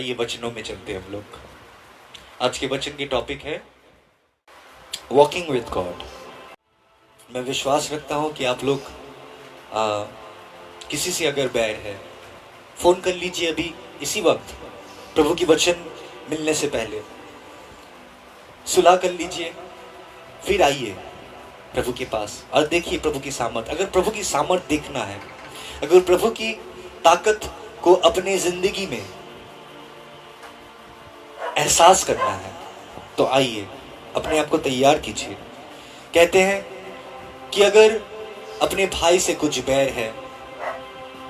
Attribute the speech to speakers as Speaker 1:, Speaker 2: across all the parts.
Speaker 1: आइए वचनों में चलते हैं हम लोग। आज के वचन की टॉपिक है वॉकिंग विद गॉड। मैं विश्वास रखता हूं कि आप लोग किसी से अगर बैर है, फोन कर लीजिए अभी इसी वक्त, प्रभु की वचन मिलने से पहले सुलह कर लीजिए, फिर आइए प्रभु के पास और देखिए प्रभु की सामर्थ। अगर प्रभु की सामर्थ देखना है, अगर प्रभु की ताकत को अपने जिंदगी में एहसास करना है तो आइए अपने आप को तैयार कीजिए। कहते हैं कि अगर अपने भाई से कुछ बैर है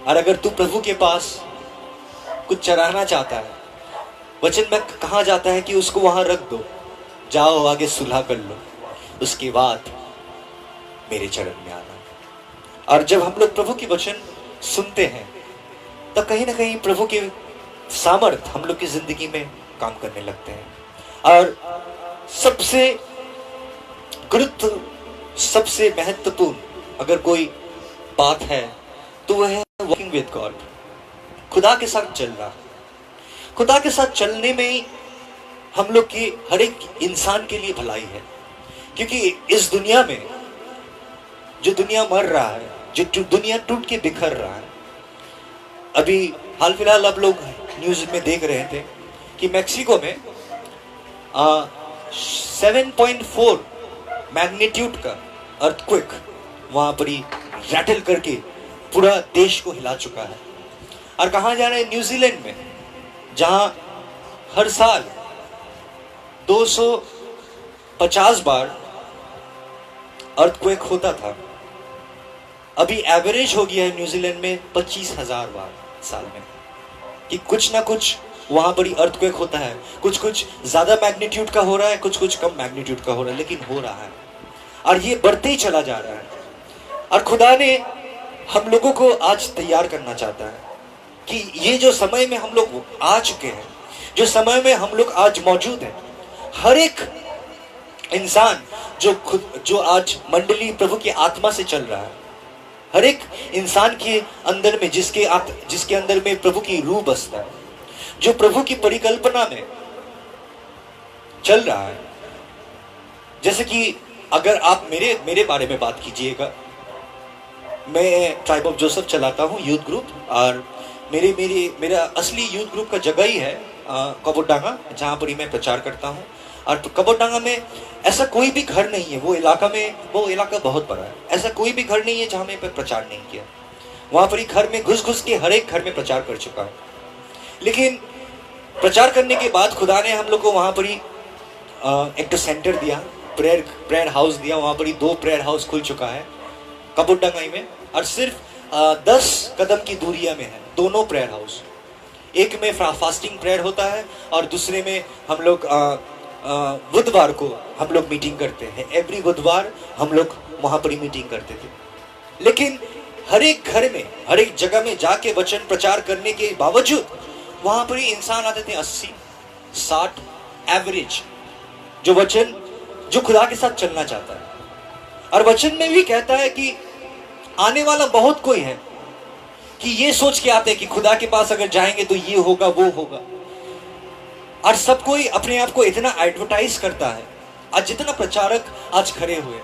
Speaker 1: और अगर तू प्रभु के पास कुछ चढ़ाना चाहता है, वचन में कहा जाता है कि उसको वहां रख दो, जाओ आगे सुलह कर लो, उसके बाद मेरे चरण में आना। और जब हम लोग प्रभु की वचन सुनते हैं तो कहीं ना कहीं प्रभु के सामर्थ हम लोग की जिंदगी में काम करने लगते हैं। और सबसे गुरुत्व, सबसे महत्वपूर्ण अगर कोई बात है तो वह है वॉकिंग विद गॉड, खुदा के साथ चलना। खुदा के साथ चलने में ही हम लोग की हर एक इंसान के लिए भलाई है, क्योंकि इस दुनिया में जो दुनिया मर रहा है, जो दुनिया टूट के बिखर रहा है, अभी हाल फिलहाल आप लोग न्यूज में देख रहे थे कि मैक्सिको में 7.4 मैग्नीट्यूड का अर्थक्वेक वहां पर ही रैटल करके पूरा देश को हिला चुका है। और कहा जा रहा है न्यूजीलैंड में, जहां हर साल 250 बार अर्थक्वेक होता था, अभी एवरेज हो गया है न्यूजीलैंड में 25,000 बार साल में, कि कुछ ना कुछ वहां पर ही अर्थक्वेक होता है। कुछ कुछ ज्यादा मैग्नीट्यूड का हो रहा है, कुछ कुछ कम मैग्नीट्यूड का हो रहा है, लेकिन हो रहा है और ये बढ़ते ही चला जा रहा है। और खुदा ने हम लोगों को आज तैयार करना चाहता है कि ये जो समय में हम लोग आ चुके हैं, जो समय में हम लोग आज मौजूद हैं, हर एक इंसान जो आज मंडली प्रभु की आत्मा से चल रहा है, हर एक इंसान के अंदर में जिसके अंदर में प्रभु की रूह बसता है, जो प्रभु की परिकल्पना में चल रहा है। जैसे कि अगर आप मेरे बारे में बात कीजिएगा, मैं ट्राइब ऑफ जोसेफ चलाता हूँ यूथ ग्रुप, और मेरा असली यूथ ग्रुप का जगह ही है कबोडांगा, जहाँ पर ही मैं प्रचार करता हूँ। और कबोडांगा में ऐसा कोई भी घर नहीं है, वो इलाका बहुत बड़ा है, ऐसा कोई भी घर नहीं है जहाँ मैं प्रचार नहीं किया। वहाँ पर ही घर में घुस के हर एक घर में प्रचार कर चुका हूँ। लेकिन प्रचार करने के बाद खुदा ने हम लोग को वहाँ पर ही एक तो सेंटर दिया, प्रेयर हाउस दिया। वहाँ पर ही 2 प्रेयर हाउस खुल चुका है कबोडांगा में, और सिर्फ 10 कदम की दूरिया में है दोनों प्रेयर हाउस। एक में फास्टिंग प्रेयर होता है और दूसरे में हम लोग बुधवार को हम लोग मीटिंग करते हैं। एवरी बुधवार हम लोग वहां पर ही मीटिंग करते थे। लेकिन हर एक घर में, हर एक जगह में जाके वचन प्रचार करने के बावजूद वहां पर ही इंसान आते थे 80-60 एवरेज, जो खुदा के साथ चलना चाहता है। और वचन में भी कहता है कि आने वाला बहुत कोई है कि ये सोच के आते हैं कि खुदा के पास अगर जाएंगे तो ये होगा, वो होगा। और सब कोई अपने आप को इतना एडवर्टाइज करता है। आज जितना प्रचारक आज खड़े हुए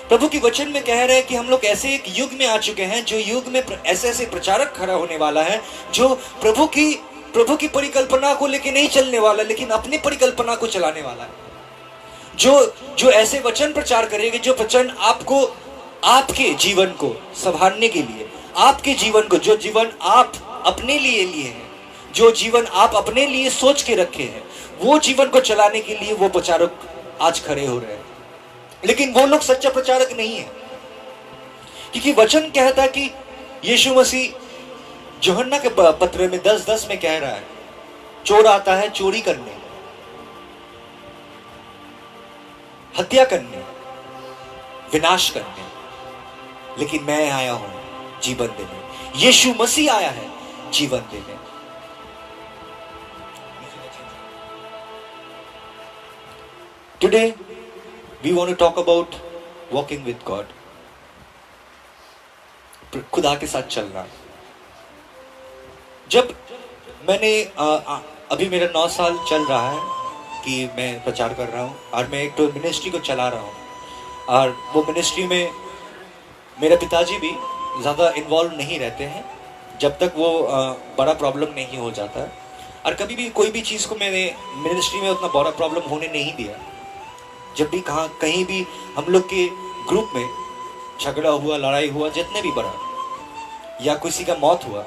Speaker 1: प्रभु की वचन में कह रहे हैं कि हम लोग ऐसे एक युग में आ चुके हैं, जो युग में ऐसे प्रचारक खड़ा होने वाला है, जो प्रभु की परिकल्पना को लेके नहीं चलने वाला, लेकिन अपनी परिकल्पना को चलाने वाला है। जो ऐसे वचन प्रचार करेंगे, जो वचन आपको, आपके जीवन को संभालने के लिए, आपके जीवन को, जो जीवन आप अपने लिए हैं, जो जीवन आप अपने लिए सोच के रखे हैं, वो जीवन को चलाने के लिए वो प्रचारक आज खड़े हो रहे हैं। लेकिन वो लोग सच्चा प्रचारक नहीं है, क्योंकि वचन कहता है कि यीशु मसीह यूहन्ना के पत्र में 10:10 में कह रहा है, चोर आता है चोरी करने, हत्या करने, विनाश करने, लेकिन मैं आया हूं जीवन देने। यीशु मसीह आया है जीवन देने। Today we want to talk about walking with God. खुदा के साथ चलना। जब मैंने अभी मेरा 9 साल चल रहा है कि मैं प्रचार कर रहा हूँ और मैं एक तो मिनिस्ट्री को चला रहा हूँ। और वो मिनिस्ट्री में मेरे पिताजी भी ज़्यादा इन्वॉल्व नहीं रहते हैं जब तक वो बड़ा प्रॉब्लम नहीं हो जाता है। और कभी भी कोई भी चीज़ को मैंने मिनिस्ट्री में उतना बड़ा प्रॉब्लम होने नहीं दिया। जब भी कहीं भी हम लोग के ग्रुप में झगड़ा हुआ, लड़ाई हुआ, जितने भी बड़ा या किसी का मौत हुआ,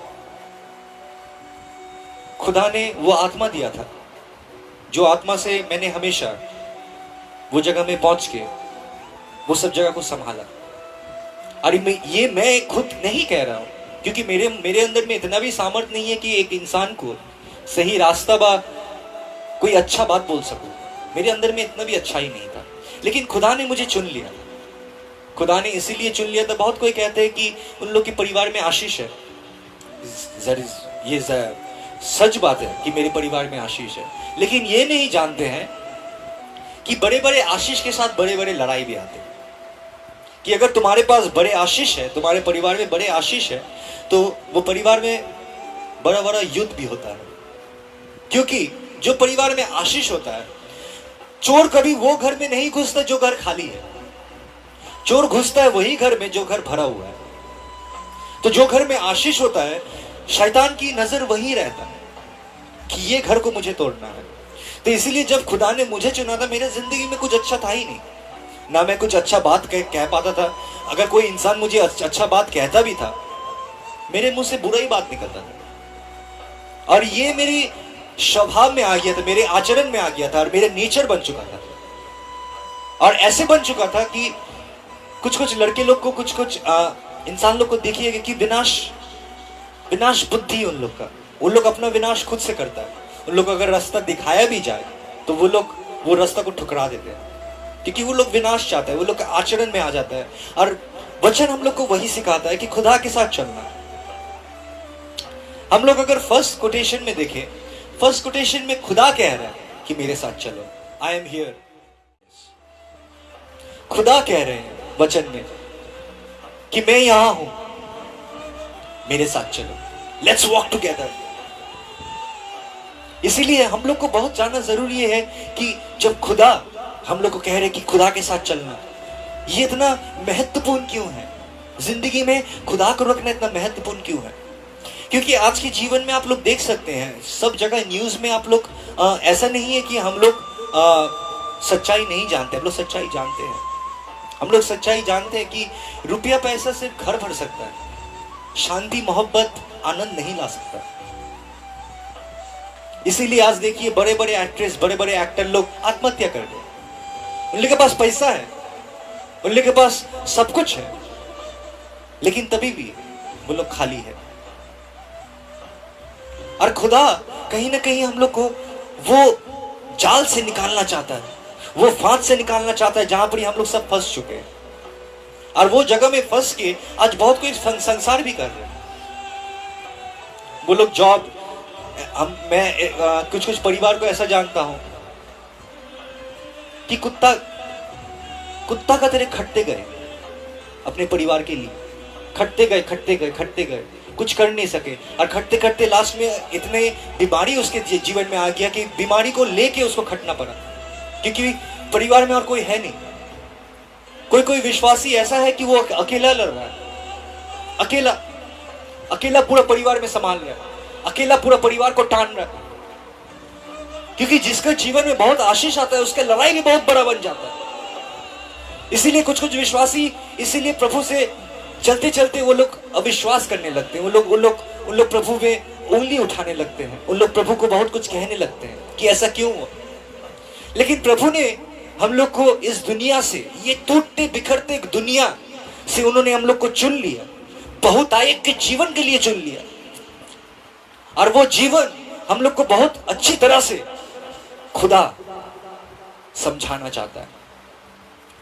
Speaker 1: खुदा ने वो आत्मा दिया था जो आत्मा से मैंने हमेशा वो जगह में पहुंच के वो सब जगह को संभाला। और ये मैं खुद नहीं कह रहा हूं, क्योंकि मेरे अंदर में इतना भी सामर्थ्य नहीं है कि एक इंसान को सही रास्ता कोई अच्छा बात बोल सकूं। मेरे अंदर में इतना भी अच्छा ही नहीं था, लेकिन खुदा ने मुझे चुन लिया। खुदा ने इसीलिए चुन लिया था। बहुत कोई कहते हैं कि उन लोग के परिवार में आशीष है। ये सच बात है कि मेरे परिवार में आशीष है, लेकिन ये नहीं जानते हैं कि बड़े बड़े आशीष के साथ बड़े बड़े लड़ाई भी आते हैं। कि अगर तुम्हारे पास बड़े आशीष है, तुम्हारे परिवार में बड़े आशीष है, तो वो परिवार में बड़ा बड़ा युद्ध भी होता है। क्योंकि जो परिवार में आशीष होता है, चोर कभी वो घर में नहीं घुसता जो घर खाली है। चोर घुसता है वही घर में जो घर भरा हुआ है। तो जो घर में आशीष होता है, शैतान की नजर वही रहता है कि ये घर को मुझे तोड़ना है। तो इसीलिए जब खुदा ने मुझे चुना था, मेरे जिंदगी में कुछ अच्छा था ही नहीं। ना मैं कुछ अच्छा बात कह पाता था। अगर कोई इंसान मुझे अच्छा बात कहता भी था, मेरे मुंह से बुरा ही बात निकलता था। और ये मेरी स्वभाव में आ गया था, मेरे आचरण में आ गया था, और मेरे नेचर बन चुका था। और ऐसे बन चुका था कि कुछ लड़के लोग को, कुछ इंसान लोग को देखिएगा कि विनाश बुद्धि उन लोग का। उन लोग अपना विनाश खुद से करता है। उन लोग अगर रास्ता दिखाया भी जाए तो वो लोग वो रास्ता को ठुकरा देते हैं, क्योंकि वो लोग विनाश चाहते हैं। वो लोग का आचरण में आ जाता है। और वचन हम लोग को वही सिखाता है कि खुदा के साथ चलना। हम लोग अगर फर्स्ट कोटेशन में देखें, फर्स्ट कोटेशन में खुदा कह रहा है कि मेरे साथ चलो, आई एम हियर। खुदा कह रहे हैं वचन में कि मैं यहां हूं, मेरे साथ चलो, लेट्स वॉक टुगेदर। इसीलिए हम लोग को बहुत जानना जरूरी है कि जब खुदा हम लोग को कह रहे कि खुदा के साथ चलना, ये इतना महत्वपूर्ण क्यों है जिंदगी में? खुदा को रखना इतना महत्वपूर्ण क्यों है? क्योंकि आज के जीवन में आप लोग देख सकते हैं, सब जगह न्यूज में आप लोग ऐसा नहीं है कि हम लोग सच्चाई नहीं जानते। हम लोग सच्चाई जानते हैं। हम लोग सच्चाई जानते हैं कि रुपया पैसा से घर भर सकता है, शांति, मोहब्बत, आनंद नहीं ला सकता। इसीलिए आज देखिए बड़े बड़े एक्ट्रेस, बड़े बड़े एक्टर लोग आत्महत्या कर गए। उन लोग के पास पैसा है, उन लोग के पास सब कुछ है, लेकिन तभी भी वो लोग खाली है। और खुदा कहीं ना कहीं हम लोग को वो जाल से निकालना चाहता है, वो फांद से निकालना चाहता है जहां पर हम लोग सब फंस चुके हैं। और वो जगह में फंस के आज बहुत कोई संसार भी कर रहे हैं। वो लोग जॉब, मैं कुछ परिवार को ऐसा जानता हूं कि कुत्ता का तरह खटते गए अपने परिवार के लिए, खटते गए, कुछ कर नहीं सके। और खटते खटते लास्ट में इतने बीमारी उसके जीवन में आ गया कि बीमारी को लेके उसको खटना पड़ा, क्योंकि परिवार में और कोई है नहीं। कोई विश्वासी ऐसा है कि वो अकेला लड़ रहा है, अकेला पूरा परिवार में संभाल रहा है, अकेला पूरा परिवार को टान रहा है। क्योंकि जिसका जीवन में बहुत आशीष आता है, उसका लड़ाई भी बहुत बड़ा बन जाता है। इसीलिए कुछ विश्वासी इसीलिए प्रभु से चलते चलते वो लोग अविश्वास करने लगते हैं। उन लोग प्रभु में उंगली उठाने लगते हैं। उन लोग प्रभु को बहुत कुछ कहने लगते हैं कि ऐसा क्यों हुआ। लेकिन प्रभु ने हम लोग को इस दुनिया से, ये टूटते बिखरते दुनिया से उन्होंने हम लोग को चुन लिया, बहुतायत के जीवन के लिए चुन लिया। और वो जीवन हम लोग को बहुत अच्छी तरह से खुदा समझाना चाहता है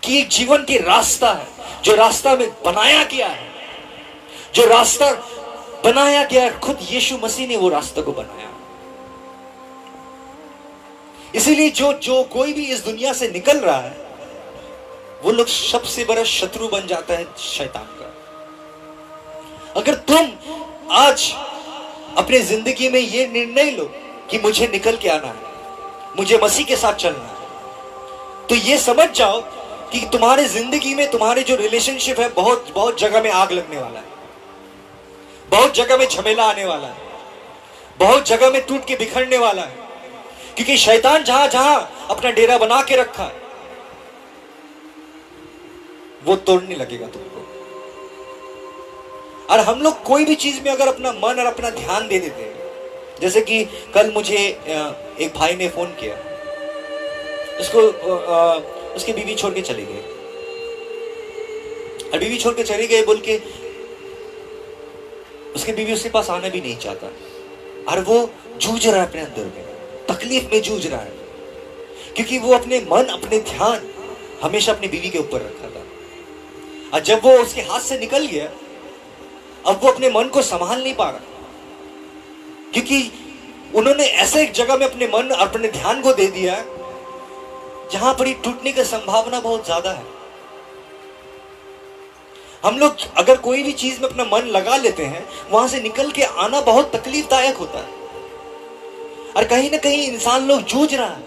Speaker 1: कि एक जीवन के रास्ता है, जो रास्ता में बनाया गया है, जो रास्ता बनाया गया है, खुद यीशु मसीह ने वो रास्ते को बनाया। इसीलिए जो कोई भी इस दुनिया से निकल रहा है, वो लोग सबसे बड़ा शत्रु बन जाता है शैतान का। अगर तुम आज अपने जिंदगी में ये निर्णय लो कि मुझे निकल के आना है, मुझे मसीह के साथ चलना है, तो ये समझ जाओ कि तुम्हारे जिंदगी में तुम्हारे जो रिलेशनशिप है बहुत बहुत जगह में आग लगने वाला है, बहुत जगह में झमेला आने वाला है, बहुत जगह में टूट के बिखरने वाला है, क्योंकि शैतान जहां जहां अपना डेरा बना के रखा है वो तोड़ने लगेगा तुमको। और हम लोग कोई भी चीज में अगर अपना मन और अपना ध्यान दे देते हैं, जैसे कि कल मुझे एक भाई ने फोन किया, उसको उसकी बीवी छोड़ के चली गई, और बीवी छोड़ के चली गई बोल के उसकी बीवी उसके पास आना भी नहीं चाहता, और वो जूझ रहा है अपने अंदर में, तकलीफ में जूझ रहा है, क्योंकि वो अपने मन अपने ध्यान हमेशा अपनी बीवी के ऊपर रखा था। और जब वो उसके हाथ से निकल गया, अब वो अपने मन को संभाल नहीं पा रहा, क्योंकि उन्होंने ऐसे एक जगह में अपने मन और अपने ध्यान को दे दिया जहां पर टूटने की संभावना बहुत ज्यादा है। हम लोग अगर कोई भी चीज में अपना मन लगा लेते हैं, वहां से निकल के आना बहुत तकलीफदायक होता है। और कहीं ना कहीं इंसान लोग जूझ रहा है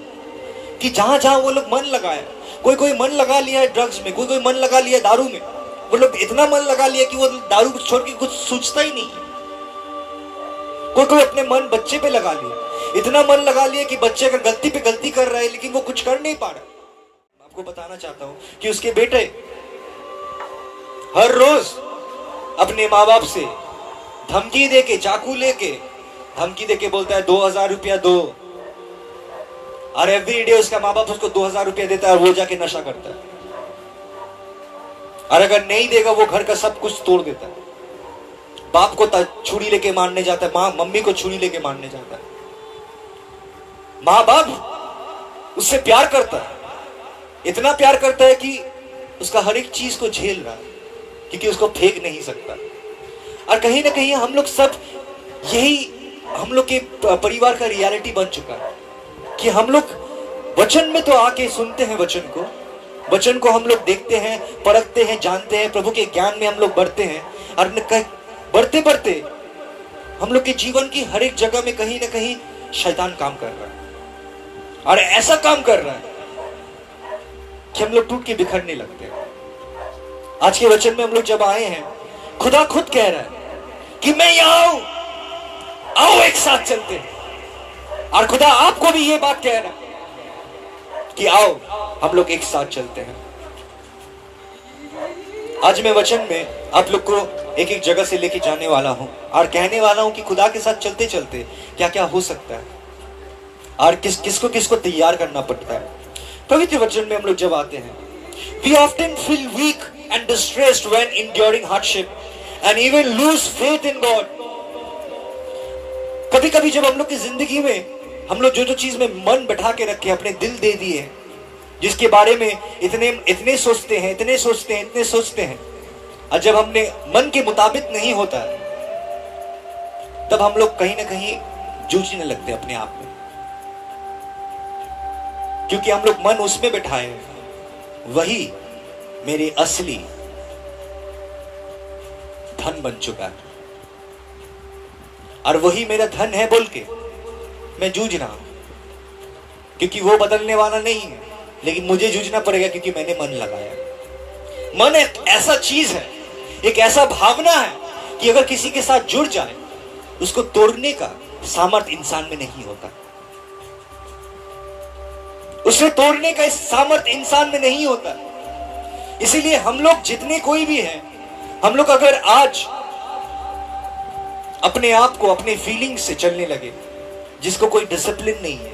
Speaker 1: कि जहां जहां वो लोग मन लगाए, कोई कोई मन लगा लिया है ड्रग्स में, कोई कोई मन लगा लिया है दारू में, वो लोग इतना मन लगा लिया कि वो दारू छोड़ के कुछ सोचता ही नहीं है। कोई कोई अपने मन बच्चे पे लगा लिया, इतना मन लगा लिया कि बच्चे अगर गलती पे गलती कर रहा है लेकिन वो कुछ कर नहीं पा रहा। मैं आपको बताना चाहता हूं कि उसके बेटे हर रोज अपने माँ बाप से धमकी देके, चाकू लेके धमकी देके बोलता है 2000 रुपया दो, और एवरी डे उसका माँ बाप उसको 2000 रुपया देता है और वो जाके नशा करता है, और अगर नहीं देगा वो घर का सब कुछ तोड़ देता है। बाप को छुरी लेके मारने जाता है, मम्मी को छुरी लेके मारने जाता है। माँ बाप उससे प्यार करता है, इतना प्यार करता है कि उसका हर एक चीज को झेल रहा है, क्योंकि उसको फेंक नहीं सकता। और कहीं ना कहीं हम लोग सब यही हम लोग के परिवार का रियलिटी बन चुका है कि हम लोग वचन में तो आके सुनते हैं, वचन को हम लोग देखते हैं, परखते हैं, जानते हैं, प्रभु के ज्ञान में हम लोग बढ़ते हैं, और बढ़ते बढ़ते हम लोग के जीवन की हर एक जगह में कहीं ना कहीं शैतान काम कर रहा है, और ऐसा काम कर रहा है कि हम लोग टूट के बिखरने लगते हैं। आज के वचन में हम लोग जब आए हैं, खुदा खुद कह रहा है कि मैं यहां हूं, आओ एक साथ चलते हैं। और खुदा आपको भी ये बात कह रहा है कि आओ हम लोग एक साथ चलते हैं। आज मैं वचन में आप लोग को एक एक जगह से लेके जाने वाला हूं और कहने वाला हूं कि खुदा के साथ चलते चलते क्या क्या हो सकता है और किसको तैयार करना पड़ता है। पवित्र वचन में हम लोग जब आते हैं, we often feel weak and distressed when enduring hardship and even lose faith in God। कभी कभी जब हम लोग की जिंदगी में हम लोग जो चीज में मन बैठा के रखे, अपने दिल दे दिए, जिसके बारे में इतने सोचते हैं, और जब हमने मन के मुताबिक नहीं होता तब हम लोग कहीं ना कहीं जूझने लगते हैं अपने आप में, क्योंकि हम लोग मन उसमें बैठाए हैं, वही मेरे असली धन बन चुका है, और वही मेरा धन है बोल के मैं जूझ रहा हूं, क्योंकि वो बदलने वाला नहीं है, लेकिन मुझे जूझना पड़ेगा क्योंकि मैंने मन लगाया। मन एक ऐसा चीज है, एक ऐसा भावना है कि अगर किसी के साथ जुड़ जाए उसको तोड़ने का सामर्थ्य इंसान में नहीं होता, उसे तोड़ने का सामर्थ्य इंसान में नहीं होता। इसीलिए हम लोग जितने कोई भी हैं, हम लोग अगर आज अपने आप को अपने फीलिंग्स से चलने लगे, जिसको कोई डिसिप्लिन नहीं है,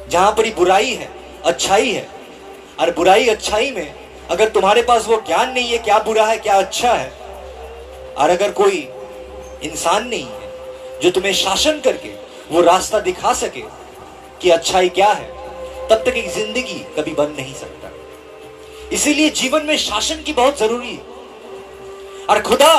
Speaker 1: जहां पर ही बुराई है अच्छाई है, और बुराई अच्छाई में अगर तुम्हारे पास वो ज्ञान नहीं है क्या बुरा है क्या अच्छा है, और अगर कोई इंसान नहीं है जो तुम्हें शासन करके वो रास्ता दिखा सके कि अच्छाई क्या है, तब तक एक जिंदगी कभी बन नहीं सकता। इसीलिए जीवन में शासन की बहुत जरूरी है, और खुदा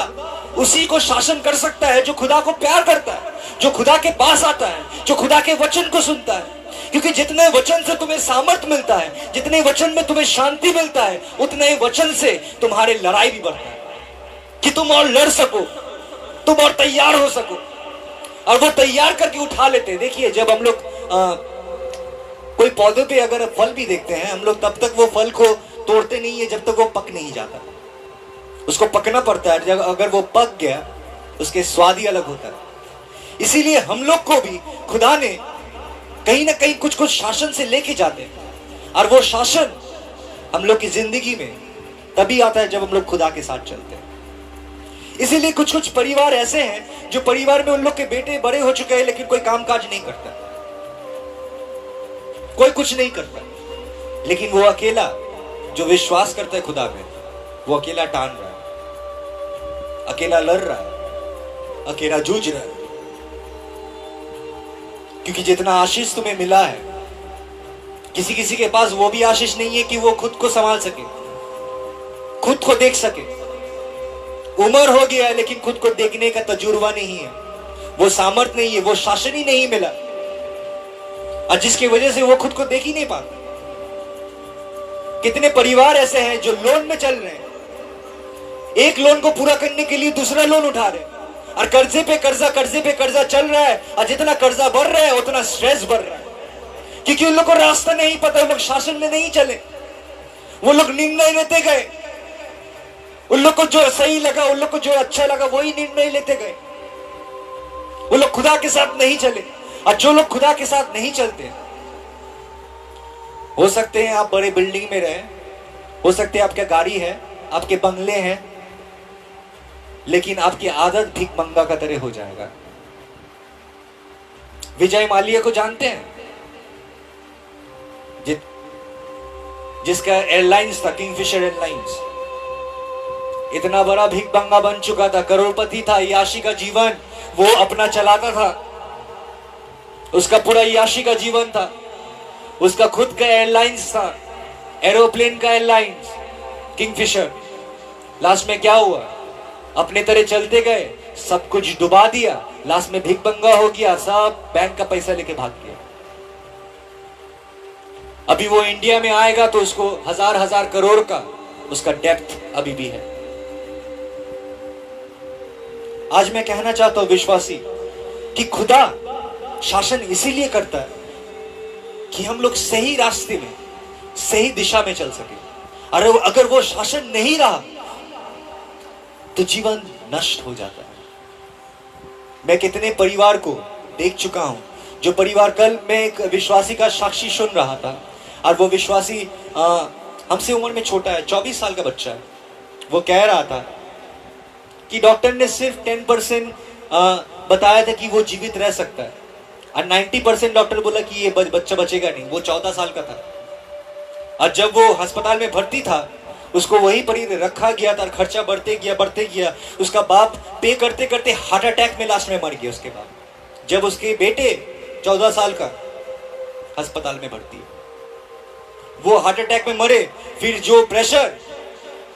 Speaker 1: उसी को शासन कर सकता है जो खुदा को प्यार करता है, जो खुदा के पास आता है, जो खुदा के वचन को सुनता है। क्योंकि जितने वचन से तुम्हें सामर्थ मिलता है, जितने वचन में तुम्हें शांति मिलता है, उतने ही वचन से तुम्हारे लड़ाई भी बढ़ता है कि तुम और लड़ सको, तुम और तैयार हो सको। और वो तैयार करके उठा लेते हैं। देखिए, जब हम लोग कोई पौधे पे अगर फल भी देखते हैं हम लोग, तब तक वो फल को तोड़ते नहीं है जब तक वो पक नहीं जाता। उसको पकना पड़ता है, जब अगर वो पक गया उसके स्वाद ही अलग होता है। इसीलिए हम लोग को भी खुदा ने कहीं ना कहीं कुछ कुछ शासन से लेके जाते हैं, और वो शासन हम लोग की जिंदगी में तभी आता है जब हम लोग खुदा के साथ चलते हैं। इसीलिए कुछ कुछ परिवार ऐसे हैं जो परिवार में उन लोग के बेटे बड़े हो चुके हैं लेकिन कोई कामकाज नहीं करता, कोई कुछ नहीं करता, लेकिन वो अकेला जो विश्वास करता है खुदा में, वो अकेला टान रहा है, अकेला लड़ रहा है, अकेला जूझ रहा है। क्योंकि जितना आशीष तुम्हें मिला है, किसी किसी के पास वो भी आशीष नहीं है कि वो खुद को संभाल सके, खुद को देख सके। उम्र हो गया है लेकिन खुद को देखने का तजुर्बा नहीं है, वो सामर्थ नहीं है, वो शासन ही नहीं मिला, और जिसकी वजह से वो खुद को देख ही नहीं पाता। कितने परिवार ऐसे हैं जो लोन में चल रहे हैं, एक लोन को पूरा करने के लिए दूसरा लोन उठा रहे हैं, और कर्जे पे कर्जा चल रहा है, और जितना कर्जा बढ़ रहा है उतना स्ट्रेस बढ़ रहा है। क्योंकि उन लोग को रास्ता नहीं पता, उन लोग शासन में नहीं चले, वो लोग निर्णय लेते गए, उन लोग को जो सही लगा, उन लोग को जो अच्छा लगा वही निर्णय लेते गए। वो लोग खुदा के साथ नहीं चले, और जो लोग खुदा के साथ नहीं चलते, हो सकते हैं आप बड़े बिल्डिंग में रहे, हो सकते हैं आपका गाड़ी है, आपके बंगले हैं, लेकिन आपकी आदत भीख मंगा का तरह हो जाएगा। विजय माल्या को जानते हैं, जिसका एयरलाइंस था किंगफिशर एयरलाइंस, इतना बड़ा भीख मंगा बन चुका था, करोड़पति था, याशी का जीवन वो अपना चलाता था, उसका पूरा याशी का जीवन था, उसका खुद का एयरलाइंस था, एरोप्लेन का एयरलाइंस किंगफिशर। लास्ट में क्या हुआ, अपने तरह चलते गए, सब कुछ डुबा दिया, लास्ट में भीख मंगा हो गया, सब बैंक का पैसा लेके भाग गया। अभी वो इंडिया में आएगा तो उसको हजार हजार करोड़ का उसका डेप्थ अभी भी है। आज मैं कहना चाहता हूं विश्वासी कि खुदा शासन इसीलिए करता है कि हम लोग सही रास्ते में, सही दिशा में चल सके। और अगर वो शासन नहीं रहा तो जीवन नष्ट हो जाता है। मैं कितने परिवार को देख चुका हूं, जो परिवार, कल मैं एक विश्वासी का साक्षी सुन रहा था, और वो विश्वासी हमसे उम्र में छोटा है, 24 साल का बच्चा है। वो कह रहा था कि डॉक्टर ने सिर्फ 10% बताया था कि वो जीवित रह सकता है, और 90% डॉक्टर बोला कि ये बच्चा बचेगा नहीं। वो 14 साल का था, और जब वो अस्पताल में भर्ती था उसको वहीं पर ही रखा गया था, और खर्चा बढ़ते गया। उसका बाप पे करते करते हार्ट अटैक में लास्ट में मर गया। उसके बाद जब उसके बेटे 14 साल का अस्पताल में भर्ती, वो हार्ट अटैक में मरे, फिर जो प्रेशर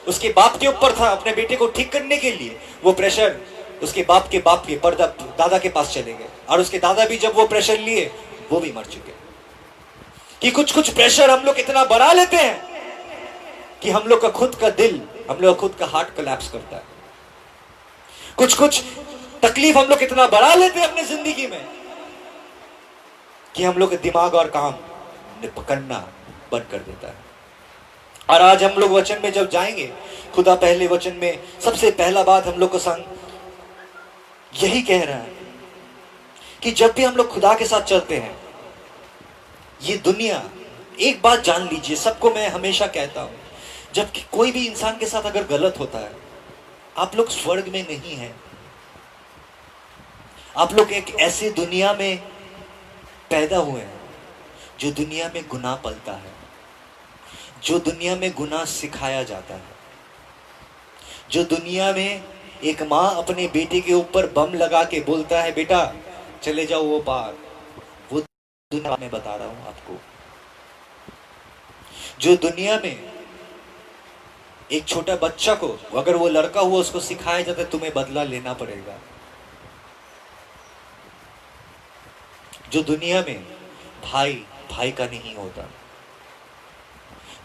Speaker 1: उसके बाप के ऊपर था अपने बेटे को ठीक करने के लिए, वो प्रेशर उसके बाप के दादा के पास चले गए, और उसके दादा भी जब वो प्रेशर लिए वो भी मर चुके। कि कुछ कुछ प्रेशर हम लोग इतना बढ़ा लेते हैं कि हम लोग का खुद का दिल, हम लोग का खुद का हार्ट कोलैप्स करता है। कुछ कुछ तकलीफ हम लोग इतना बढ़ा लेते हैं अपने जिंदगी में कि हम लोग का दिमाग और काम पकड़ना बंद कर देता है। और आज हम लोग वचन में जब जाएंगे, खुदा पहले वचन में सबसे पहला बात हम लोग को संग यही कह रहा है कि जब भी हम लोग खुदा के साथ चलते हैं, ये दुनिया, एक बात जान लीजिए, सबको मैं हमेशा कहता हूं, जब कोई भी इंसान के साथ अगर गलत होता है, आप लोग स्वर्ग में नहीं हैं, आप लोग एक ऐसी दुनिया में पैदा हुए हैं जो दुनिया में गुनाह पलता है, जो दुनिया में गुनाह सिखाया जाता है, जो दुनिया में एक माँ अपने बेटे के ऊपर बम लगा के बोलता है बेटा चले जाओ वो पार, वो दुनिया में बता रहा हूं आपको। जो दुनिया में एक छोटा बच्चा को, अगर वो लड़का हुआ, उसको सिखाया जाता है तुम्हें बदला लेना पड़ेगा। जो दुनिया में भाई भाई का नहीं होता,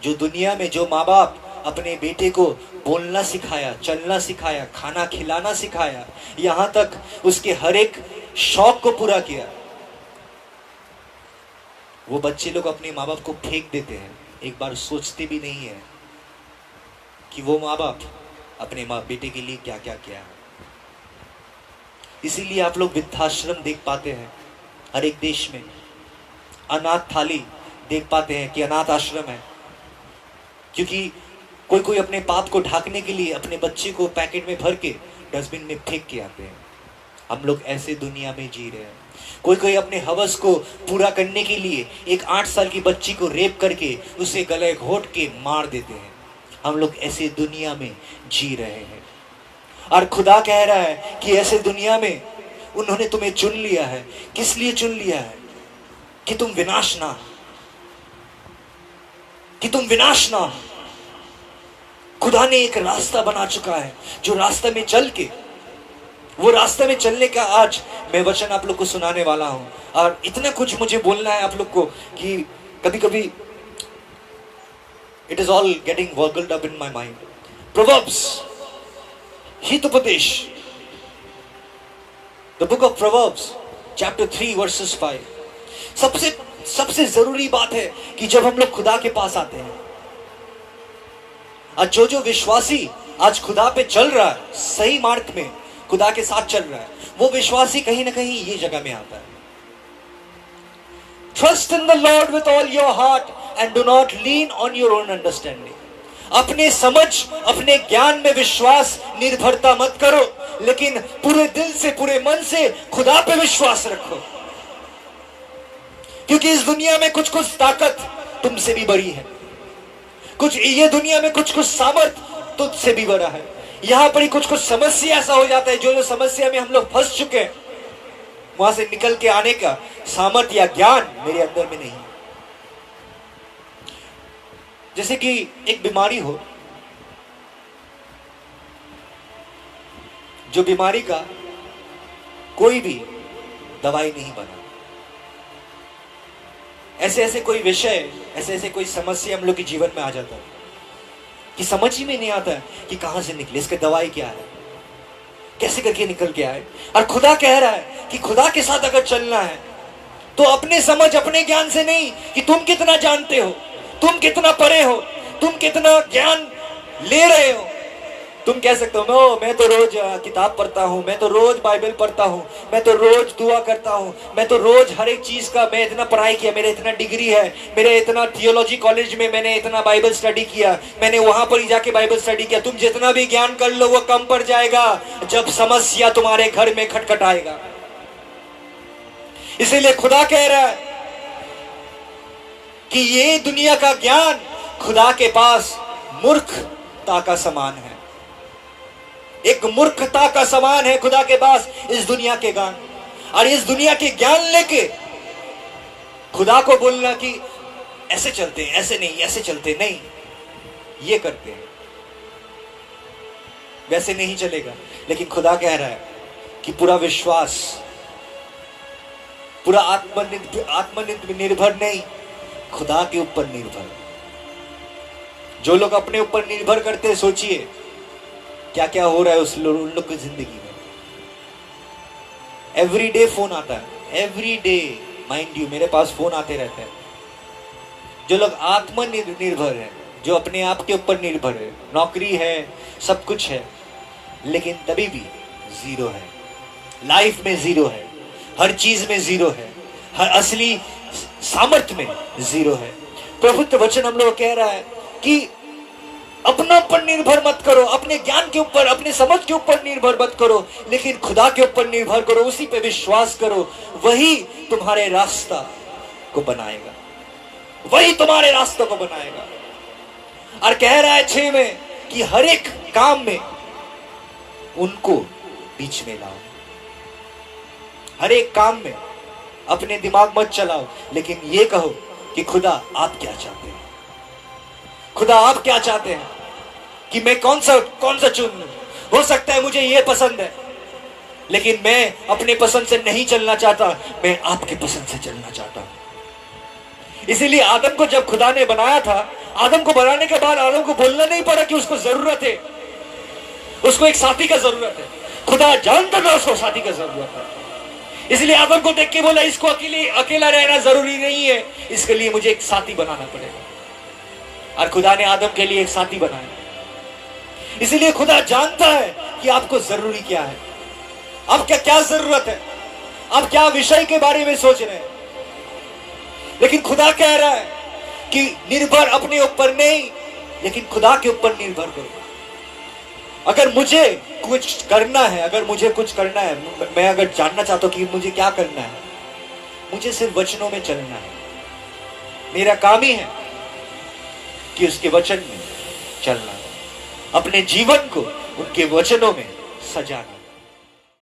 Speaker 1: जो दुनिया में जो माँ बाप अपने बेटे को बोलना सिखाया, चलना सिखाया, खाना खिलाना सिखाया, यहां तक उसके हर एक शौक को पूरा किया। वो बच्चे लोग अपने माँ बाप को फेंक देते हैं, एक बार सोचते भी नहीं है कि वो माँ बाप अपने माँ बेटे के लिए क्या क्या किया है। इसीलिए आप लोग वृद्धाश्रम देख पाते हैं हर एक देश में, अनाथ थाली देख पाते हैं कि अनाथ आश्रम है, क्योंकि कोई कोई अपने पाप को ढाकने के लिए अपने बच्चे को पैकेट में भर के डस्टबिन में फेंक के आते हैं। हम लोग ऐसे दुनिया में जी रहे हैं। कोई कोई अपने हवस को पूरा करने के लिए एक 8 साल की बच्ची को रेप करके उसे गले घोट के मार देते हैं। हम लोग ऐसे दुनिया में जी रहे हैं और खुदा कह रहा है कि ऐसे दुनिया में उन्होंने तुम्हें चुन लिया है। किस लिए चुन लिया है? कि तुम विनाश ना, कि तुम विनाश ना। खुदा ने एक रास्ता बना चुका है, जो रास्ते में चल के, वो रास्ते में चलने का आज मैं वचन आप लोग को सुनाने वाला हूं। और इतना कुछ मुझे बोलना है आप लोग को कि कभी कभी it is all getting worked up in my mind. Proverbs, Hitopadesha, the book of proverbs chapter 3 verses 5। सबसे जरूरी बात है कि जब हम लोग खुदा के पास आते हैं, और जो विश्वासी आज खुदा पे चल रहा है, सही मार्ग में खुदा के साथ चल रहा है, वो विश्वासी कहीं ना कहीं ये जगह में आता है। Trust in the Lord with all your heart and do not lean on your own understanding. अपने समझ, अपने ज्ञान में विश्वास, निर्भरता मत करो, लेकिन पूरे दिल से, पूरे मन से खुदा पे विश्वास रखो। क्योंकि इस दुनिया में कुछ कुछ ताकत तुमसे भी बड़ी है, कुछ ये दुनिया में कुछ कुछ सामर्थ तुझसे भी बड़ा है। यहां पर ही कुछ कुछ समस्या ऐसा हो जाता है, जो समस्या में हम लोग फंस चुके हैं, वहां से निकल के आने का सामर्थ्य या ज्ञान मेरे अंदर में नहीं। जैसे कि एक बीमारी हो, जो बीमारी का कोई भी दवाई नहीं बना। ऐसे ऐसे कोई विषय, ऐसे ऐसे कोई समस्या हम लोग के जीवन में आ जाता है कि समझ ही में नहीं आता है कि कहां से निकले, इसका दवाई क्या है, कैसे करके निकल के आए। और खुदा कह रहा है कि खुदा के साथ अगर चलना है तो अपने समझ, अपने ज्ञान से नहीं कि तुम कितना जानते हो, तुम कितना पढ़े हो, तुम कितना ज्ञान ले रहे हो। तुम कह सकते हो मैं तो रोज किताब पढ़ता हूँ, मैं तो रोज बाइबल पढ़ता हूँ, मैं तो रोज दुआ करता हूँ, मैं तो रोज हर एक चीज का, मैं इतना पढ़ाई किया, मेरे इतना डिग्री है, मेरे इतना थियोलॉजी कॉलेज में मैंने इतना बाइबल स्टडी किया, मैंने वहां पर ही जाके बाइबल स्टडी किया। तुम जितना भी ज्ञान कर लो वो कम पड़ जाएगा जब समस्या तुम्हारे घर में खटखटाएगा। इसीलिए खुदा कह रहा है कि ये दुनिया का ज्ञान खुदा के पास मूर्खता का समान है, एक मूर्खता का समान है खुदा के पास इस दुनिया के ज्ञान। और इस दुनिया के ज्ञान लेके खुदा को बोलना कि ऐसे चलते हैं, ऐसे नहीं, ऐसे चलते नहीं, ये करते हैं, वैसे नहीं चलेगा। लेकिन खुदा कह रहा है कि पूरा विश्वास, पूरा आत्मनिर्भर नहीं, खुदा के ऊपर निर्भर। जो लोग अपने ऊपर निर्भर करते हैं, सोचिए क्या क्या हो रहा है उन लोग की जिंदगी में। एवरी डे फोन आता है, एवरी डे, माइंड यू, मेरे पास फोन आते रहते हैं। जो लोग आत्मनिर्भर है, जो अपने आप के ऊपर निर्भर है, नौकरी है, सब कुछ है, लेकिन तभी भी जीरो है, लाइफ में जीरो है, हर चीज में जीरो है, हर असली सामर्थ्य में जीरो है। प्रभुत्व वचन हम लोग कह रहा है कि अपना पर निर्भर मत करो, अपने ज्ञान के ऊपर, अपने समझ के ऊपर निर्भर मत करो, लेकिन खुदा के ऊपर निर्भर करो, उसी पे विश्वास करो। वही तुम्हारे रास्ता को बनाएगा, वही तुम्हारे रास्ते को बनाएगा। और कह रहा है 6 में कि हर एक काम में उनको बीच में लाओ। हर एक काम में अपने दिमाग मत चलाओ, लेकिन ये कहो कि खुदा आप क्या चाहते हैं, खुदा आप क्या चाहते हैं कि मैं कौन सा चुन लूं। हो सकता है मुझे ये पसंद है, लेकिन मैं अपने पसंद से नहीं चलना चाहता, मैं आपके पसंद से चलना चाहता हूं। इसीलिए आदम को जब खुदा ने बनाया था, आदम को बनाने के बाद आदम को बोलना नहीं पड़ा कि उसको जरूरत है, उसको एक साथी का जरूरत है। खुदा जानता था उसको साथी का जरूरत है, इसलिए आदम को देख के बोला इसको अकेला रहना जरूरी नहीं है, इसके लिए मुझे एक साथी बनाना पड़ेगा। और खुदा ने आदम के लिए एक साथी बनाया। इसलिए खुदा जानता है कि आपको जरूरी क्या है, आपका क्या जरूरत है, आप क्या विषय के बारे में सोच रहे हैं। लेकिन खुदा कह रहा है कि निर्भर अपने ऊपर नहीं, लेकिन खुदा के ऊपर निर्भर करो। अगर मुझे कुछ करना है, अगर मुझे कुछ करना है, मैं अगर जानना चाहता हूं कि मुझे क्या करना है, मुझे सिर्फ वचनों में चलना है। मेरा काम ही है कि उसके वचन में चलना, अपने जीवन को उनके वचनों में सजाना।